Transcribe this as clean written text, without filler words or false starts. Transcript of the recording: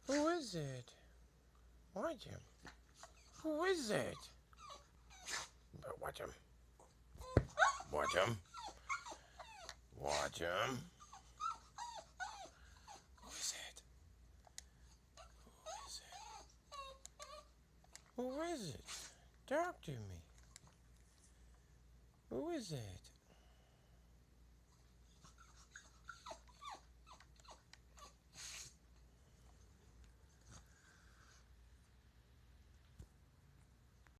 Who is it? Watch him. Who is it? Watch him. Watch him. Watch him. Who is it? Who is it? Who is it? Talk to me. Who is it?